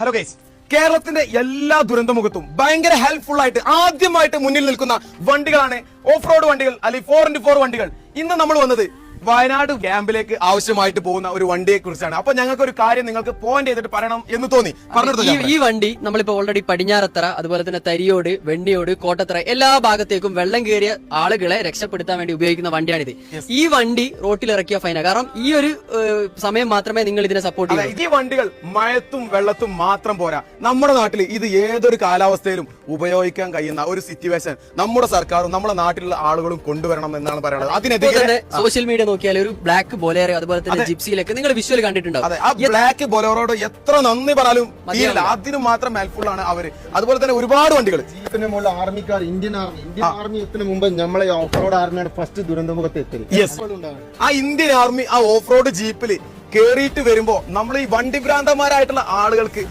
Hello guys, കേരളത്തിന്റെ എല്ലാ ദുരന്തമുഖത്തും ഭയങ്കര ഹെൽപ്ഫുൾ ആയിട്ട് ആദ്യമായിട്ട് മുന്നിൽ നിൽക്കുന്ന വണ്ടികളാണ് ഓഫ് റോഡ് വണ്ടികൾ, അല്ലെങ്കിൽ 4x4 വണ്ടികൾ. ഇന്ന് നമ്മൾ വന്നത് വയനാട് ക്യാമ്പിലേക്ക് ആവശ്യമായിട്ട് പോകുന്ന ഒരു വണ്ടിയെ കുറിച്ചാണ്. അപ്പൊ ഞങ്ങൾക്ക് ഒരു കാര്യം നിങ്ങൾക്ക് പോയിന്റ് ചെയ്തിട്ട് പറയണം എന്ന് തോന്നി. ഈ വണ്ടി നമ്മളിപ്പോ ഓൾറെഡി പടിഞ്ഞാറത്തറ, അതുപോലെ തന്നെ തരിയോട്, വെണ്ണിയോട്, കോട്ടത്തറ എല്ലാ ഭാഗത്തേക്കും വെള്ളം കയറിയ ആളുകളെ രക്ഷപ്പെടുത്താൻ വേണ്ടി ഉപയോഗിക്കുന്ന വണ്ടിയാണിത്. ഈ വണ്ടി റോട്ടിൽ ഇറക്കിയ ഫൈന. കാരണം ഈ ഒരു സമയം മാത്രമേ നിങ്ങൾ ഇതിനെ സപ്പോർട്ട് ചെയ്യൂ. ഈ വണ്ടികൾ മഴത്തും വെള്ളത്തും മാത്രം പോരാ, നമ്മുടെ നാട്ടിൽ ഇത് ഏതൊരു കാലാവസ്ഥയിലും ഉപയോഗിക്കാൻ കഴിയുന്ന ഒരു സിറ്റുവേഷൻ നമ്മുടെ സർക്കാരും നമ്മുടെ നാട്ടിലുള്ള ആളുകളും കൊണ്ടുവരണം എന്നാണ് പറയുന്നത്. അതിനെതിരെ സോഷ്യൽ മീഡിയ നോക്കിയാൽ ഒരു ബ്ലാക്ക് ബൊലേറോ, അതുപോലെ തന്നെ ജിപ്സിയിലൊക്കെ നിങ്ങൾ വിഷ്വൽ കണ്ടിട്ടുണ്ടാവും. ആ ബ്ലാക്ക് ബൊലേറോട് എത്ര നന്ദി പറഞ്ഞാലും അതിന് മാത്രം ഹെൽപ്ഫുൾ ആണ് അവര്. അതുപോലെ തന്നെ ഒരുപാട് വണ്ടികൾ ആർമിക്കാർ, ഇന്ത്യൻ ആർമി എത്തുന്ന മുമ്പ് നമ്മളെ ഓഫ് റോഡ് ആർമിയാണ് ഫസ്റ്റ് ദുരന്തമുഖത്ത് എത്തുന്നത്. ആ ഇന്ത്യൻ ആർമി ആ ഓഫ് റോഡ് ജീപ്പിൽ കേറിയിട്ട് വരുമ്പോ നമ്മൾ ഈ വണ്ടി ഭ്രാന്തന്മാരായിട്ടുള്ള ആളുകൾക്ക്